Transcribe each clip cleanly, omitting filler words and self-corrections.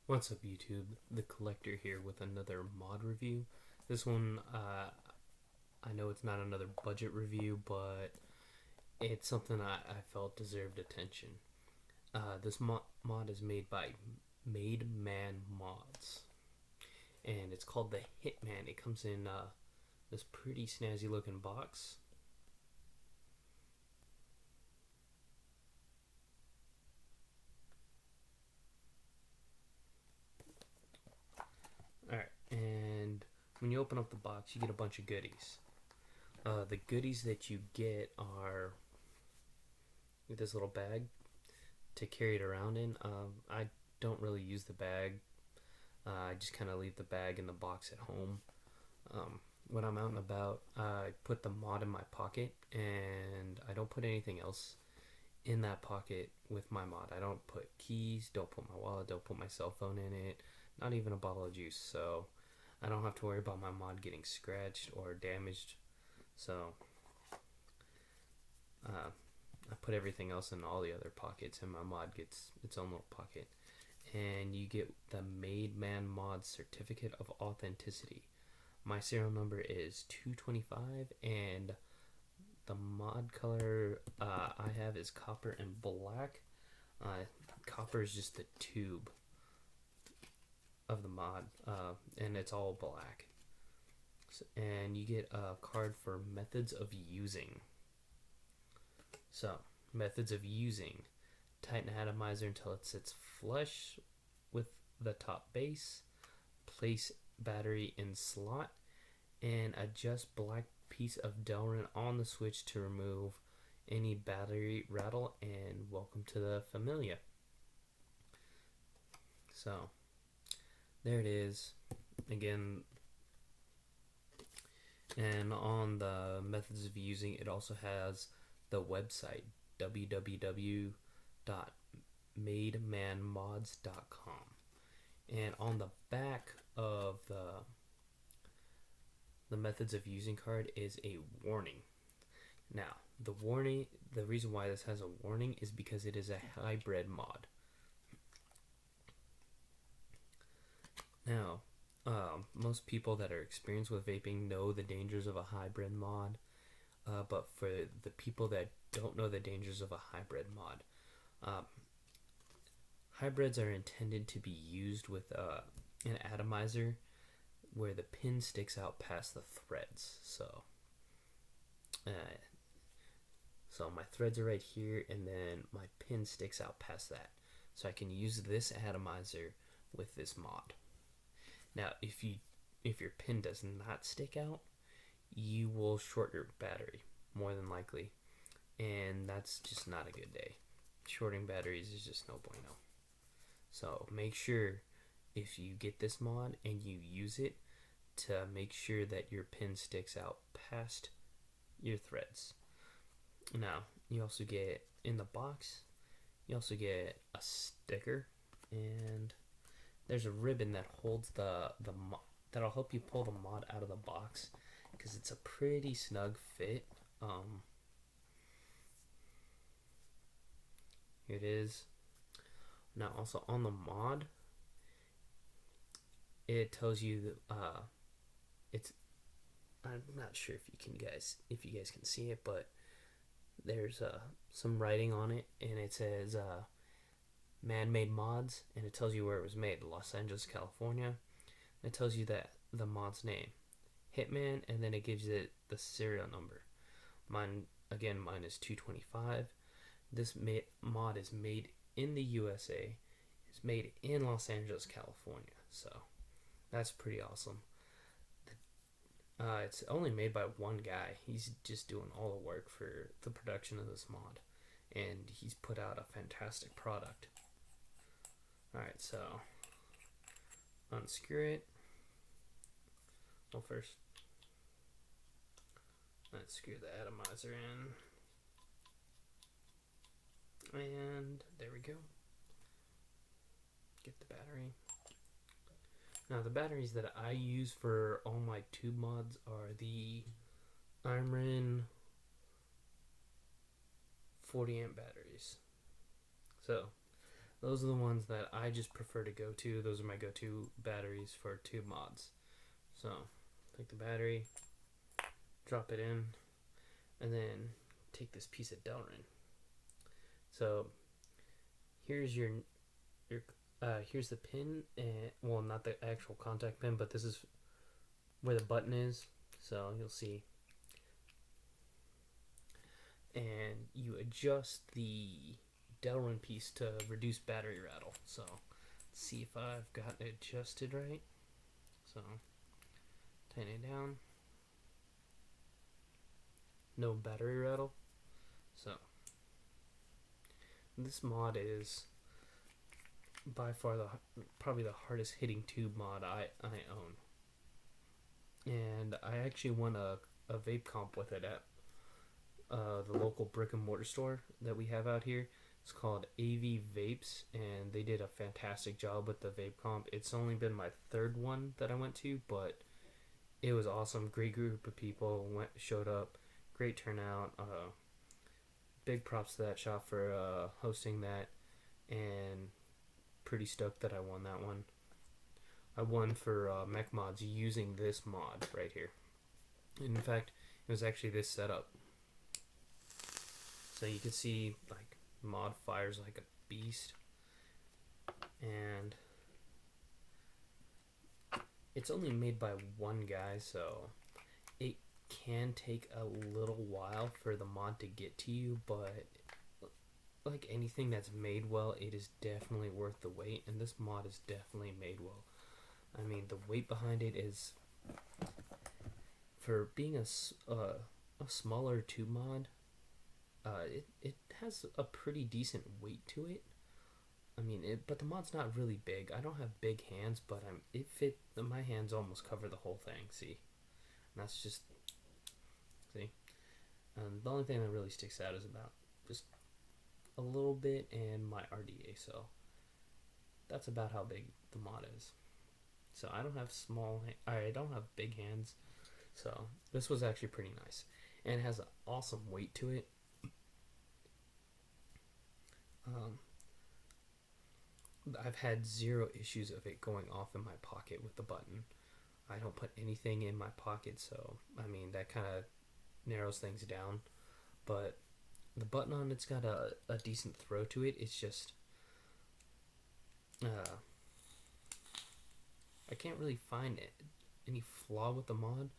What's up, YouTube? The Collector here with another mod review. This one, I know it's not another budget review, but it's something I felt deserved attention. This mod is made by Made Man Mods, and it's called the Hitman. It comes in this pretty snazzy looking box. Alright, and when you open up the box, you get a bunch of goodies. The goodies that you get are this little bag to carry it around in. I don't really use the bag. I just kind of leave the bag in the box at home. When I'm out and about, I put the mod in my pocket, and I don't put anything else in that pocket with my mod. I don't put keys, don't put my wallet, don't put my cell phone in it, not even a bottle of juice, so I don't have to worry about my mod getting scratched or damaged. So I put everything else in all the other pockets, and my mod gets its own little pocket. And you get the Made Man Mod Certificate of Authenticity. My serial number is 225, and the mod color I have is copper and black. Copper is just the tube of the mod, and it's all black. And you get a card for methods of using. So, methods of using: tighten atomizer until it sits flush with the top base, place battery in slot, and adjust black piece of Delrin on the switch to remove any battery rattle, and welcome to the familia. So there it is again. And on the methods of using, it also has the website www.mademanmods.com, and on the back of the methods of using card is a warning. Now, the reason why this has a warning is because it is a hybrid mod. Now, most people that are experienced with vaping know the dangers of a hybrid mod, but for the people that don't know the dangers of a hybrid mod, hybrids are intended to be used with an atomizer where the pin sticks out past the threads. So my threads are right here, and then my pin sticks out past that. So I can use this atomizer with this mod. Now, if your pin does not stick out, you will short your battery, more than likely, and that's just not a good day. Shorting batteries is just no bueno. So make sure, if you get this mod and you use it, to make sure that your pin sticks out past your threads. Now, you also get, in the box, you also get a sticker, and there's a ribbon that holds that'll help you pull the mod out of the box, because it's a pretty snug fit. Here it is. Now, also on the mod, it tells you that I'm not sure if you guys can see it, but there's some writing on it, and it says man-made mods, and it tells you where it was made: Los Angeles, California. It tells you that the mod's name, Hitman, and then it gives it the serial number. Mine is 225. This mod is made in the USA. It's made in Los Angeles, California. So that's pretty awesome. It's only made by one guy. He's just doing all the work for the production of this mod, and he's put out a fantastic product. Alright, so unscrew it. Well, first, let's screw the atomizer in. And there we go. Get the battery. Now, the batteries that I use for all my tube mods are the Imran 40 amp batteries. So Those are the ones that I just prefer to go to. Those are my go-to batteries for tube mods. So, take the battery, drop it in, and then take this piece of Delrin. So, here's your here's the pin, and well, not the actual contact pin, but this is where the button is. So you'll see, and you adjust the Delrin piece to reduce battery rattle. So, let's see if I've got it adjusted right. So, tighten it down. No battery rattle. So, this mod is by far probably the hardest hitting tube mod I own. And I actually won a vape comp with it at the local brick and mortar store that we have out here. It's called AV Vapes, and they did a fantastic job with the vape comp. It's only been my third one that I went to, but it was awesome. Great group of people showed up, great turnout. Big props to that shop for hosting that, and pretty stoked that I won that one. I won for mech mods using this mod right here. And in fact, it was actually this setup. So you can see like mod fires like a beast, and it's only made by one guy, so it can take a little while for the mod to get to you, but like anything that's made well, it is definitely worth the wait, and this mod is definitely made well. I mean, the weight behind it is, for being a smaller tube mod, it has a pretty decent weight to it. I mean, but the mod's not really big. I don't have big hands, but my hands almost cover the whole thing. See, and that's just see. The only thing that really sticks out is about just a little bit and my RDA. So that's about how big the mod is. So I don't have I don't have big hands. So this was actually pretty nice, and it has an awesome weight to it. I've had zero issues of it going off in my pocket with the button. I don't put anything in my pocket, so I mean that kind of narrows things down. But the button on it's got a decent throw to it. It's just I can't really find any flaw with the mod,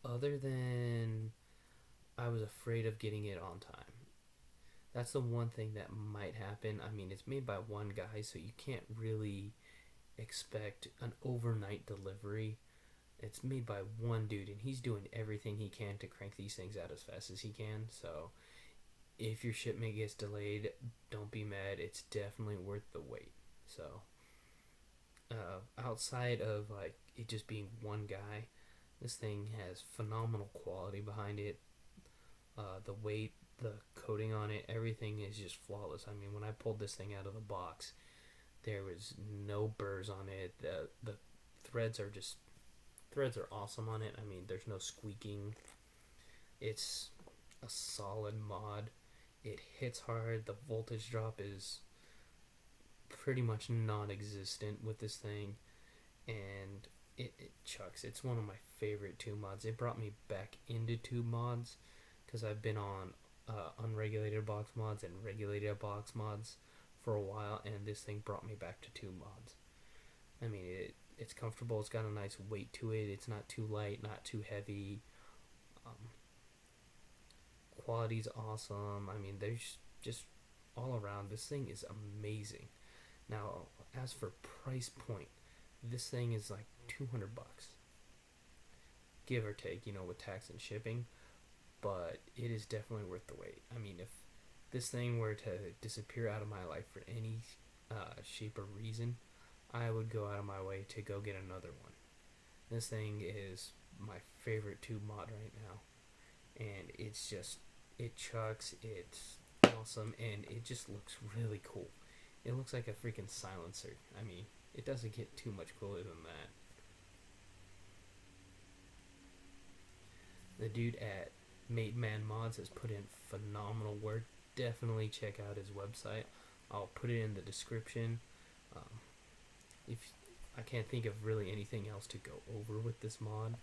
other than I was afraid of getting it on time. That's the one thing that might happen. I mean, it's made by one guy, so you can't really expect an overnight delivery. It's made by one dude, and he's doing everything he can to crank these things out as fast as he can. So if your shipment gets delayed, don't be mad. It's definitely worth the wait. So outside of like it just being one guy, this thing has phenomenal quality behind it. The weight, the coating on it, everything is just flawless. I mean, when I pulled this thing out of the box, there was no burrs on it. The threads are awesome on it. I mean, there's no squeaking. It's a solid mod. It hits hard. The voltage drop is pretty much non-existent with this thing, and it chucks. It's one of my favorite tube mods. It brought me back into tube mods because I've been on unregulated box mods and regulated box mods for a while, and this thing brought me back to tube mods. I mean, it's comfortable. It's got a nice weight to it. It's not too light, not too heavy. Quality's awesome. I mean, there's just all around. This thing is amazing. Now, as for price point, this thing is like $200, give or take, with tax and shipping. But it is definitely worth the wait. I mean, if this thing were to disappear out of my life for any shape or reason, I would go out of my way to go get another one. This thing is my favorite tube mod right now, and it chucks, it's awesome, and it just looks really cool. It looks like a freaking silencer. I mean, it doesn't get too much cooler than that. The dude at Made Man Mods has put in phenomenal work. Definitely check out his website. I'll put it in the description. Um, if I can't think of really anything else to go over with this mod,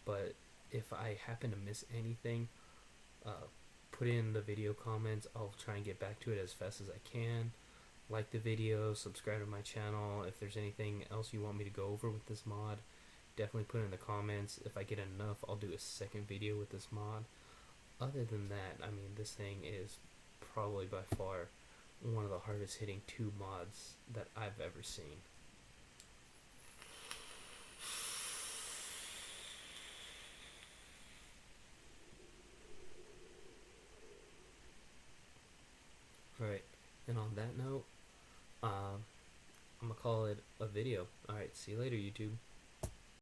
but if I happen to miss anything, put in the video comments. I'll try and get back to it as fast as I can. Like the video, subscribe to my channel. If there's anything else you want me to go over with this mod, definitely put in the comments. If I get enough, I'll do a second video with this mod. Other than that, I mean, this thing is probably by far one of the hardest hitting 2 mods that I've ever seen. Alright, and on that note, I'm gonna call it a video. Alright, see you later, YouTube.